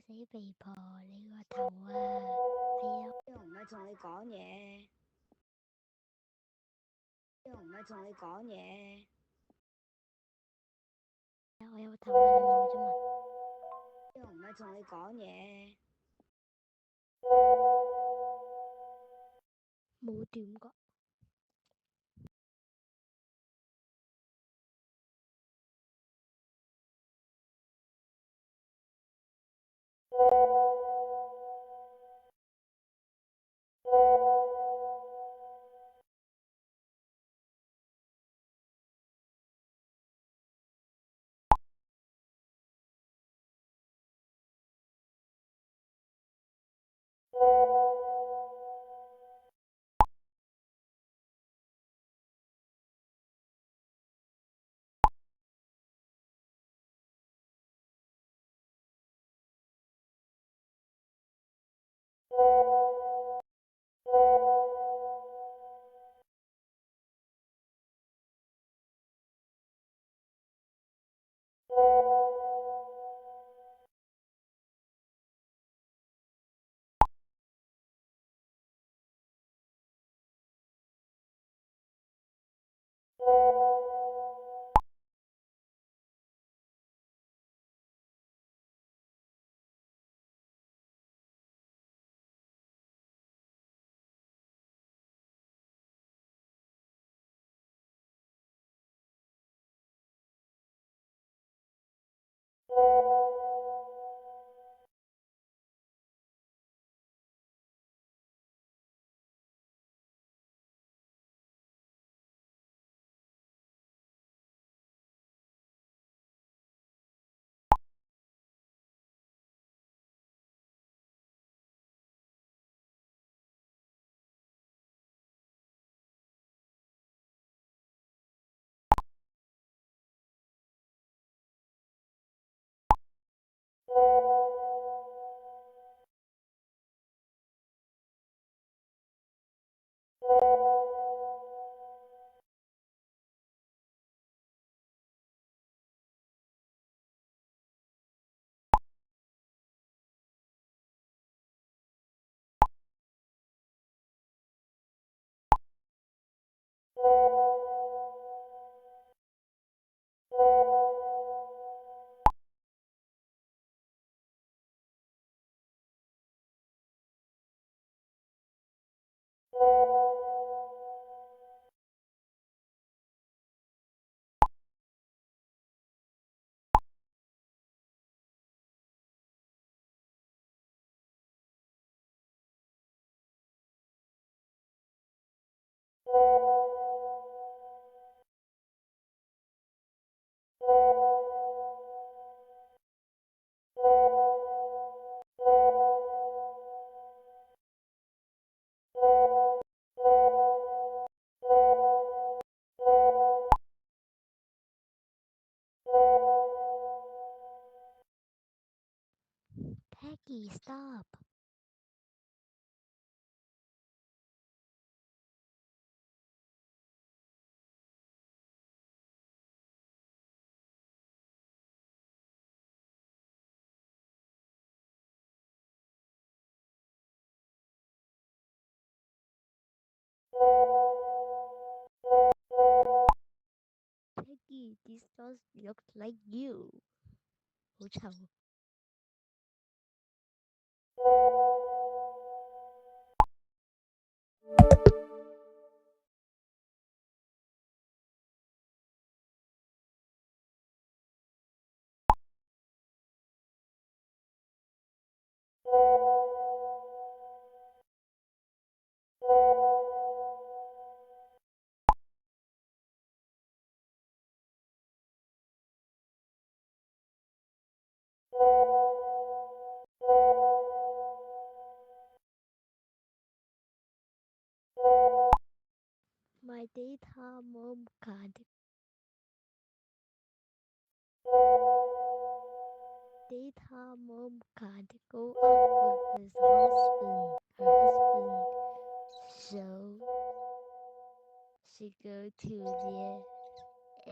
死肥婆，你個頭啊！係啊，我唔係同你講嘢，我唔係同你講嘢，我有個頭啊，你冇啫嘛。我唔係同你講嘢，冇點㗎。Peggy, stop. Peggy, this just looks like you. 好臭。My data mom can't. Data mom can't go out with her husband. So she go to there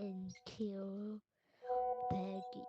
and kill Peggy.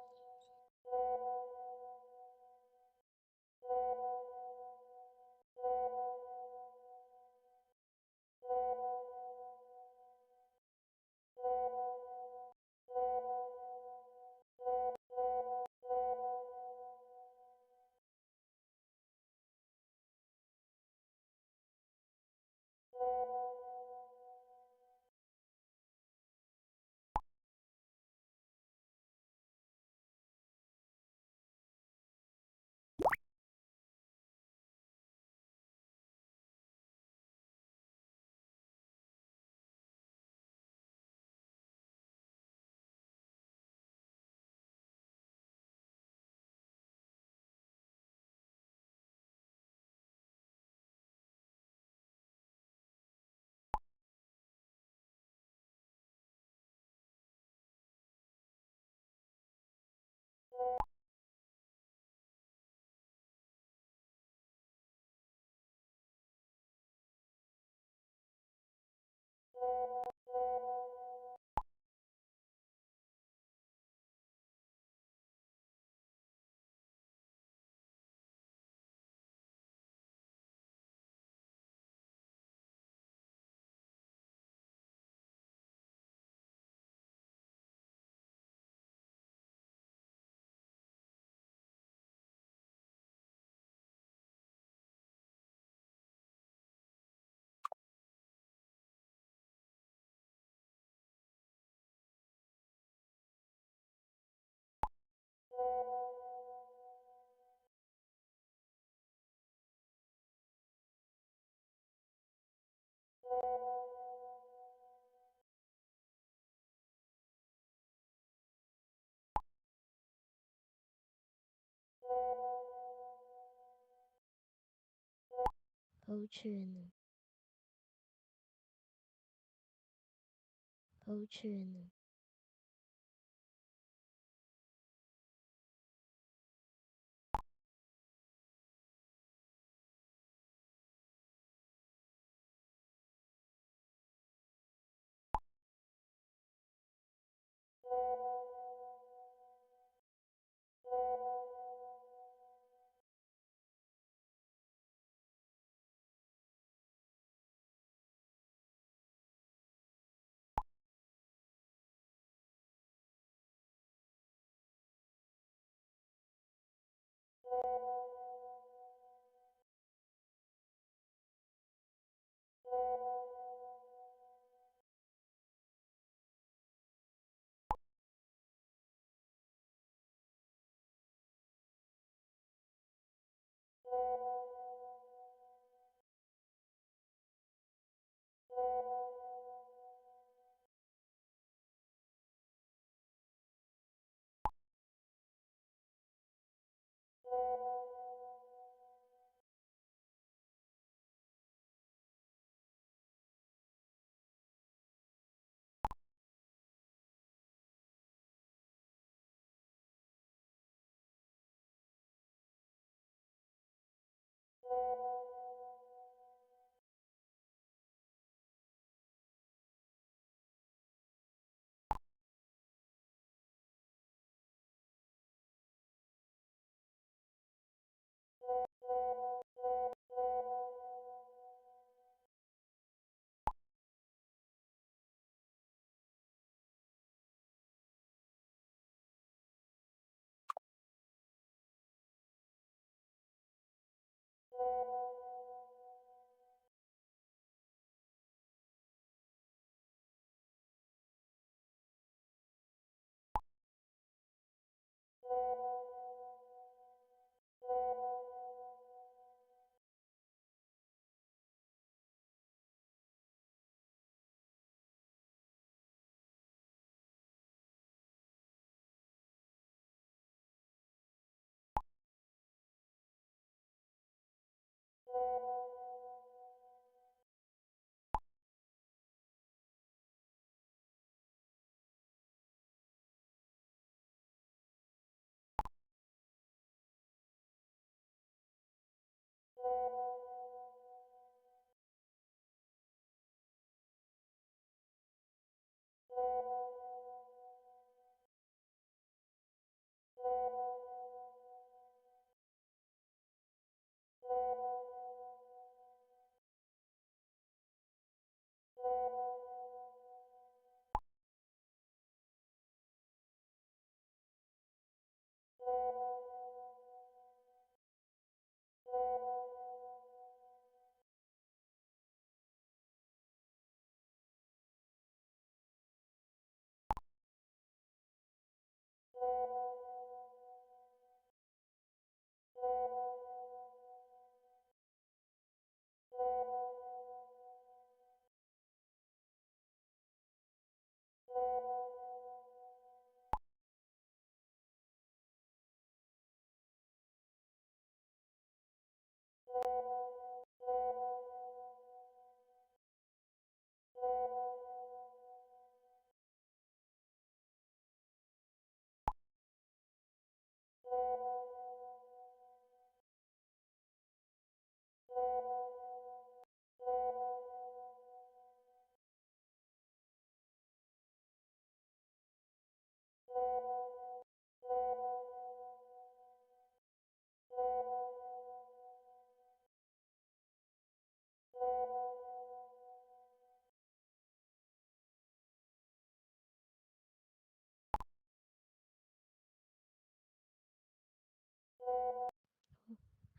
Potion. Potion.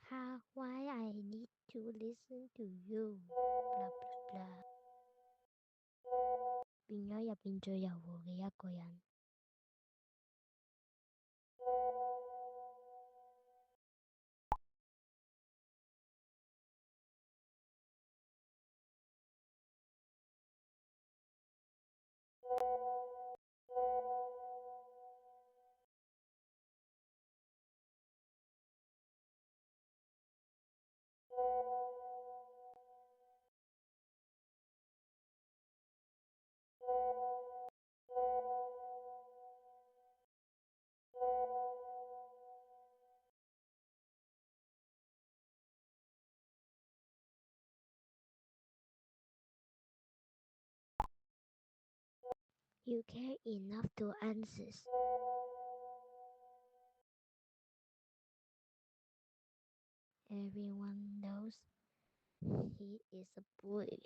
How why I need to listen to you blah blah blah 變咗入邊最柔和嘅一個人。You care enough to answer. Everyone knows he is a bully.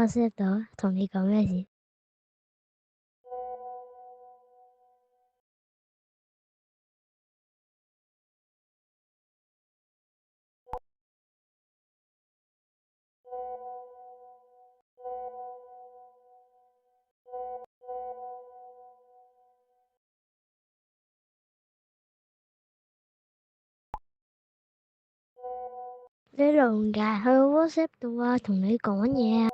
WhatsApp 咗，同你講咩事？你聾㗎？去 WhatsApp 度啊，同你講嘢啊！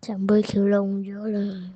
陳貝橋聾咗啦。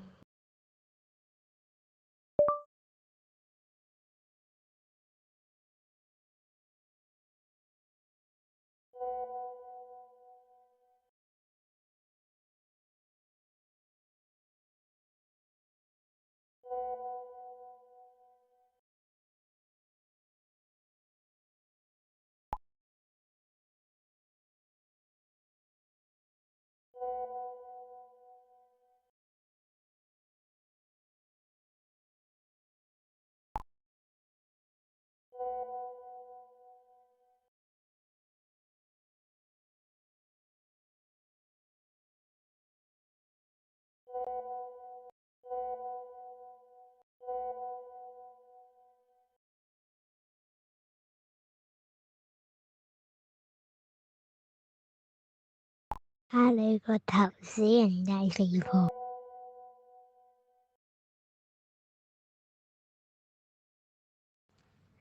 你個頭死人大肥婆！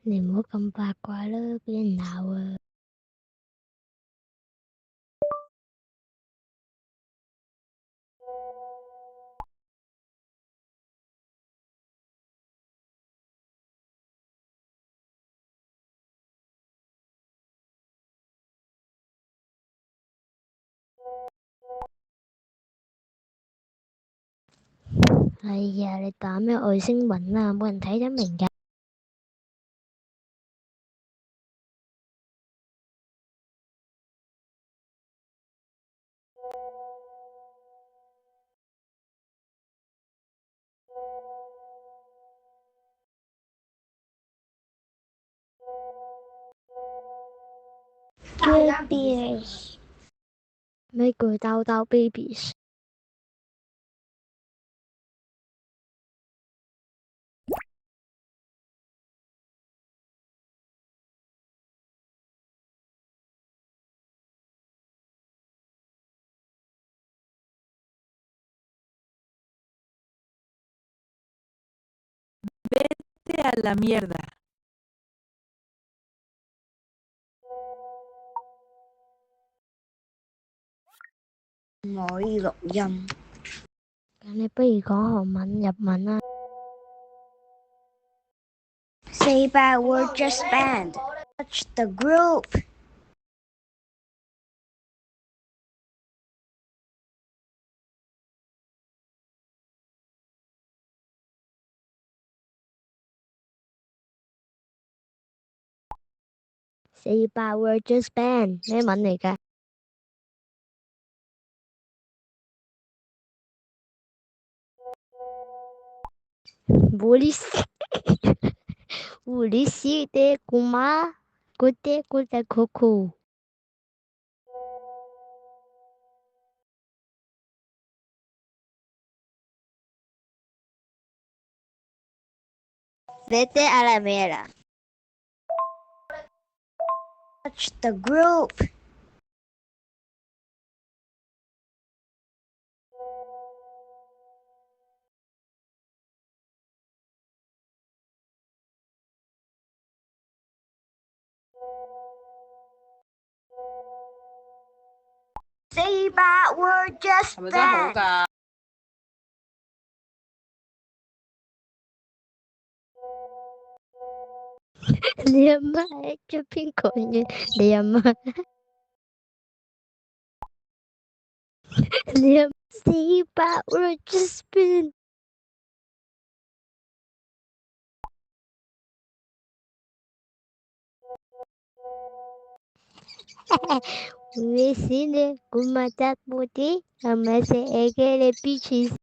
你唔好咁八卦啦，俾人鬧啊！哎呀，你打咩外星文啊？冇人睇得明㗎。babies. 美國豆豆 babies。Vete a la mierda. 唔可以錄音。咁你不如講韓文、日文啦。Say bad word just banned. Touch the group. Say bad word just ban 咩文嚟㗎？狐狸絲，狐狸絲的姑媽，嗰啲嗰隻酷酷。Vete a la mierda. Touch the group. Say bad word just 係咪真係好 banned. 㗎？你阿媽喺出邊講嘢？你阿媽，你阿 Say bad word just ban. Vecine, como estás por ti? A me se que le pichis.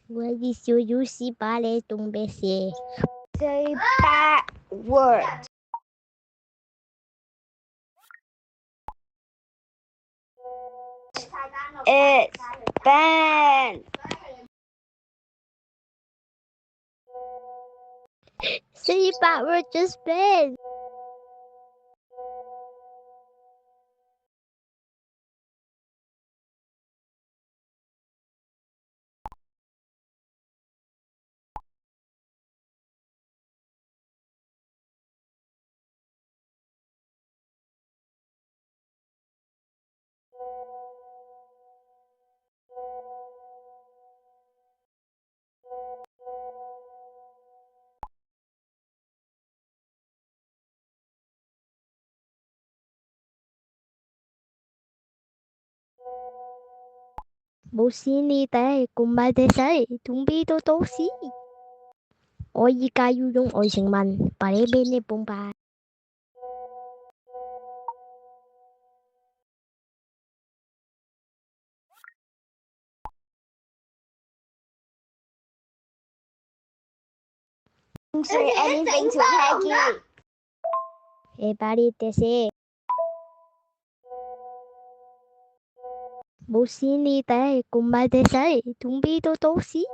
What is your juicy ballet tumbe se? Say bad word. It's banned. Say bad word just ban. Bocini te kuma de say tumbi to tosi. 我依家要用愛情文，把你俾你崩吧。Don't say anything to Peggy. 你把你的些。Bocini te kuma de say tumbi to tosi.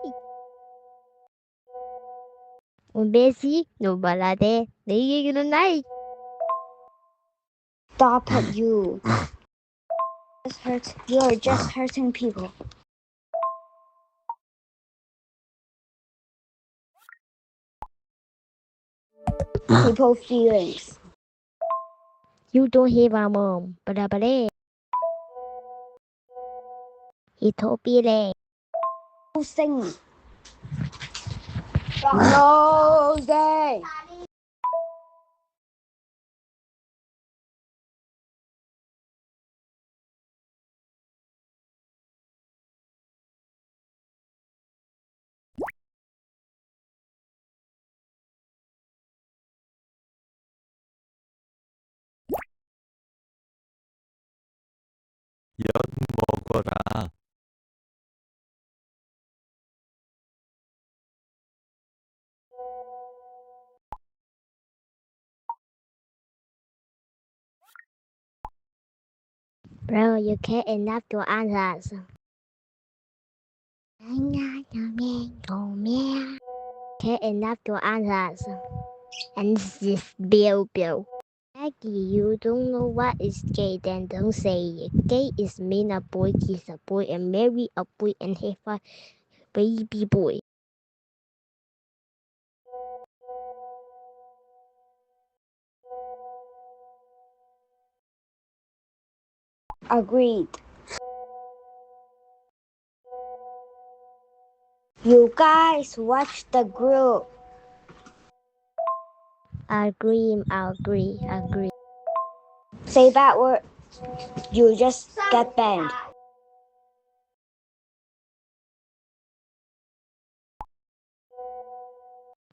Un besi no balade. They no night. Stop it, you. You're just hurting people. People's feelings. You don't have a mom. Blah blah. Itopile. Sing. No day. 엿 먹어라. Bro, you care enough to answer. Care enough to answer. And this is Bill Bill. Maggie, you don't know what is gay, then don't say it. Gay is mean a boy kiss a boy and marry a boy and have a baby boy. Agreed. You guys watch the group. Agree. Say bad word, you just get banned.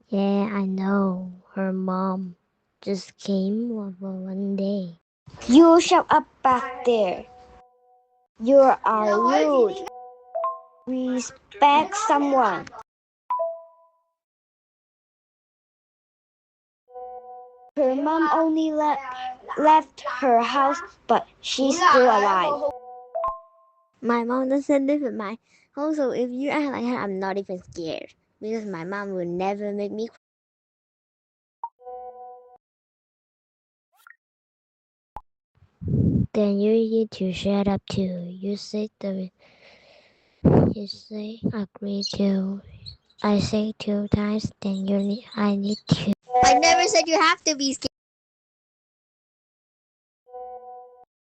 Yeah, I know. Her mom just came over one day. You shut up back there. You are rude. Respect someone. Her mom only left her house, but she's still alive. My mom doesn't live in my home, so if you act like her, I'm not even scared. Because my mom will never make me cry. Then you need to shut up too. You say agree to. I say 2 times, then I need to. I never said you have to be scared.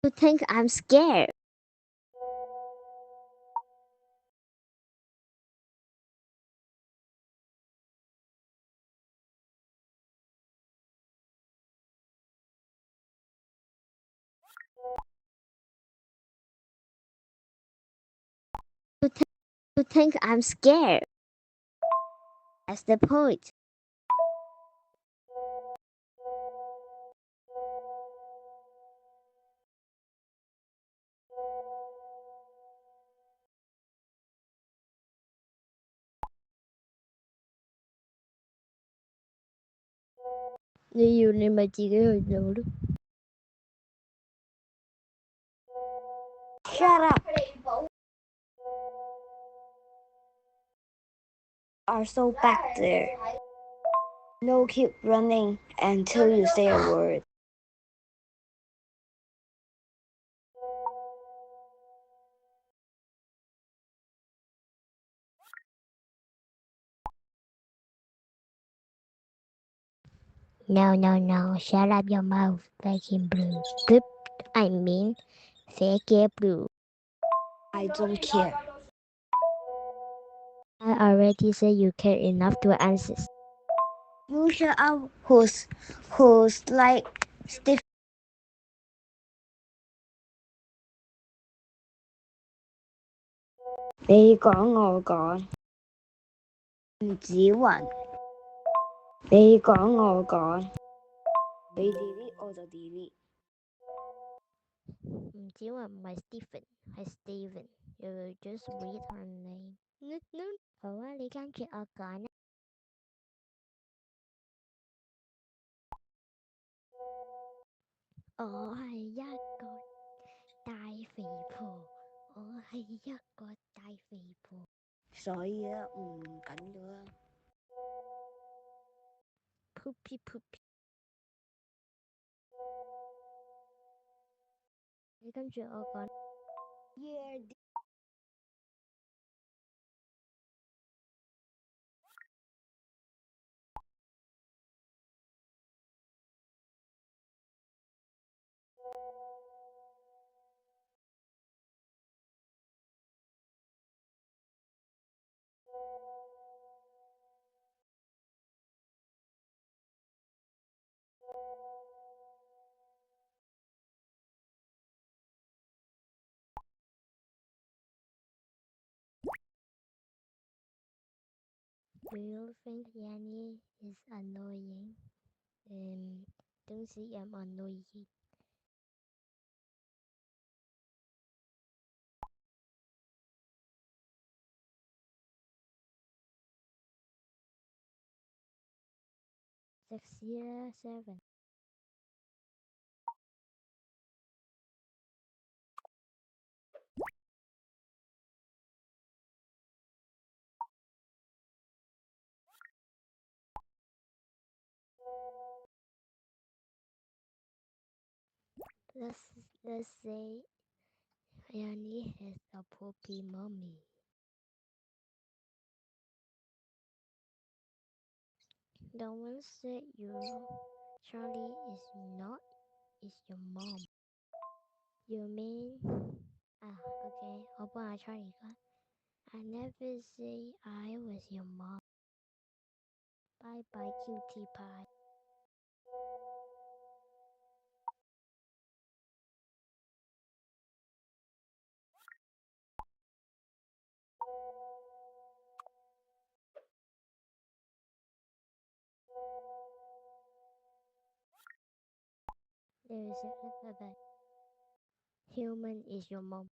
You think I'm scared. You think I'm scared. That's the point. Nếu yêu nên mà chỉ cái hồi đầu đó. Shut up. Are so back there. No, keep running until you say a word. No. Shut up your mouth, Vacuum Blue. Bloop. I mean, Fake Blue. I don't care. I already said you care enough to answer. You shut up. Who's like stiff? 你講我講，唔止雲。你講我講，你 delete 我就 delete。唔止話唔係 Stephen，係 Steven。You will just read her name。好啊，你跟住我講啦。我係一個大肥婆，我係一個大肥婆。所以咧，唔緊要啦。Poopy poopy。你跟住我講。Yeah, Do you think Yanni is annoying? Don't say I'm annoying. Six, 7. Let's say Annie has a puppy mommy. The one said Charlie is your mom. You mean okay. 我幫阿 Charlie 講。I never say I was your mom. Bye bye, cutie pie. There is a alphabet. Human is your mom.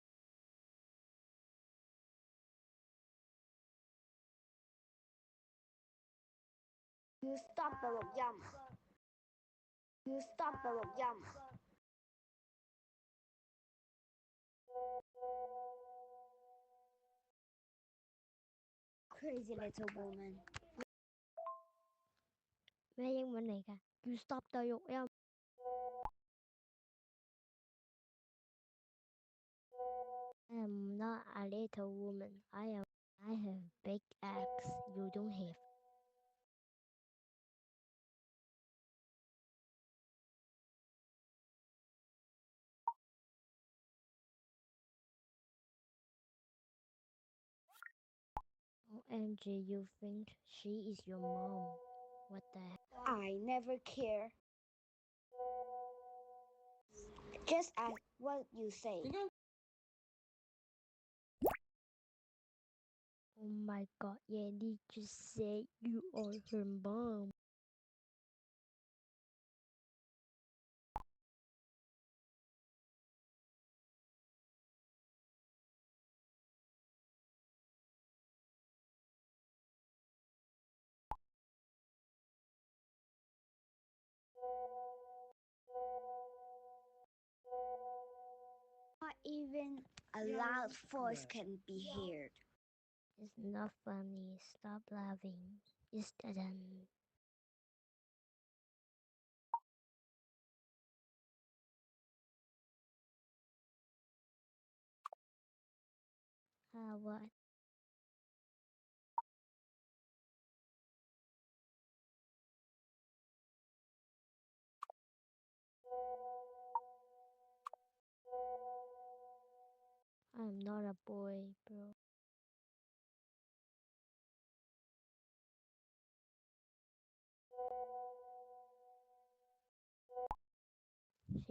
You stop 個錄音。You stop 個錄音。Crazy little woman。咩英文嚟㗎？要 stop 對錄音。I am not a little woman. I have big axe. You don't have. OMG, you think she is your mom? What the heck? I never care. Just ask what you say. Oh my god, Yandy just said you are her mom. Not even a loud voice can be heard. It's not funny. Stop laughing. It's done. What? I'm not a boy, bro.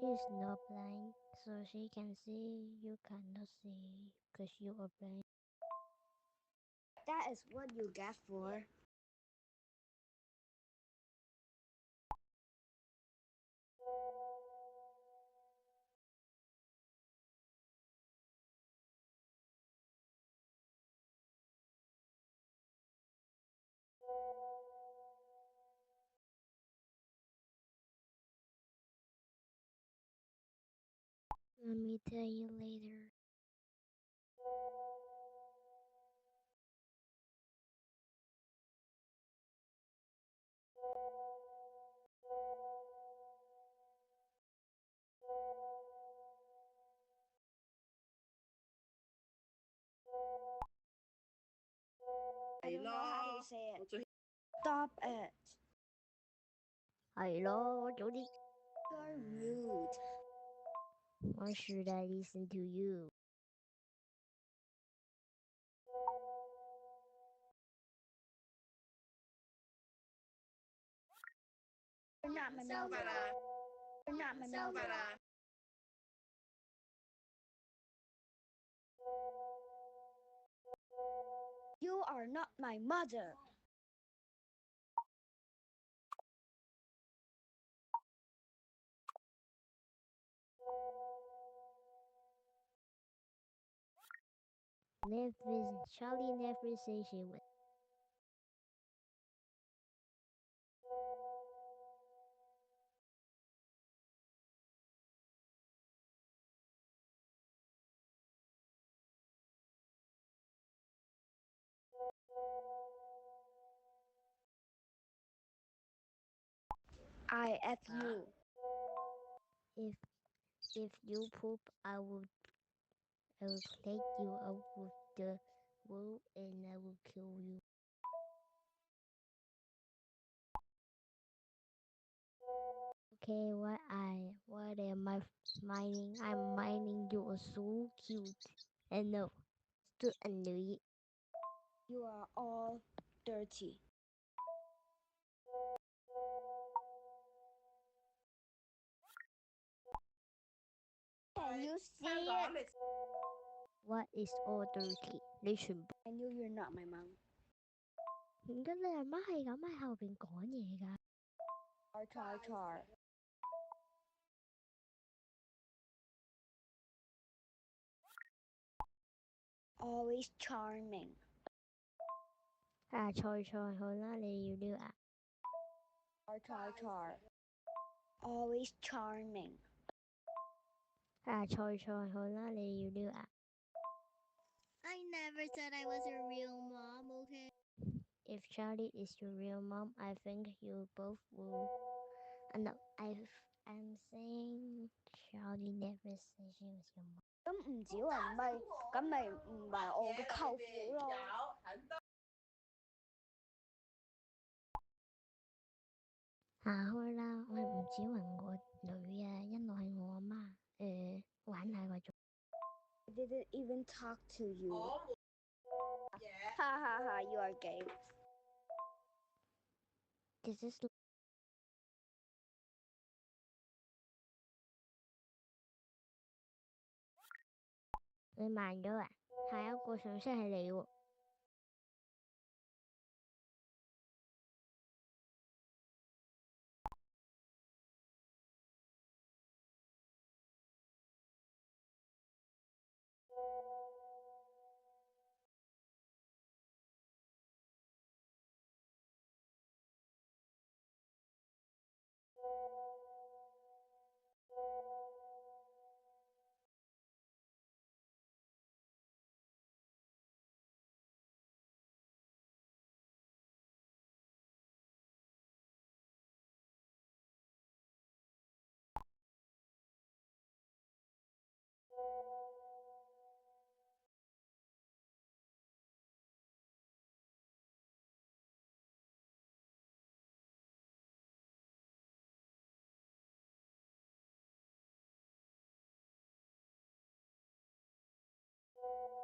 She is not blind, so she can see you cannot see because you are blind. That is what you get for. Let me tell you later. I don't know how to say it. Stop it. 係咯，早啲。You're rude. Why should I listen to you? You're not my mother. You're not my mother. You are not my mother. Charlie never said she was. I at you. If If you poop, I will take you out with the wool and I will kill you. Okay, what am I mining? I'm mining you are so cute. And no, still annoying. You are all dirty. Can you see it? What is all dirty? Listen. I knew you're not my mom. 點解你阿媽係咁喺後邊講嘢㗎？ Char. Always charming. 啊，菜好啦，你要撩啊？ Char. Always charming. 啊，菜好啦，你要撩啊？ I never said I was your real mom, okay? If Charlie is your real mom, I think you both will. No, I'm saying Charlie never said she was your mom. 咁唔止喎，咪唔係我嘅舅父咯。行開啦，我係吳子雲個女啊，一路係我阿媽。玩下個鐘。I didn't even talk to you. Ha, you are gay. This is你慢咗啊！下一個信息係你喎。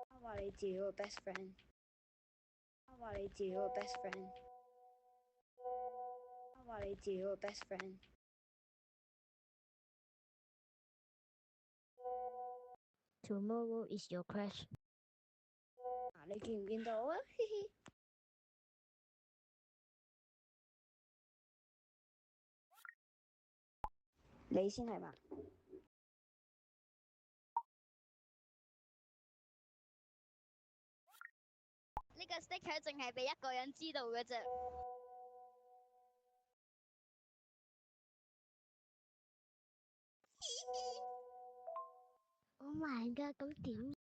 我話你自己個 best friend。我話你自己個 best friend。我話你自己個 best friend。Tomorrow is your crush。你見唔見到啊？嘻嘻。你先係嘛？呢個 sticker 淨係俾一個人知道嘅啫。Oh my god！咁點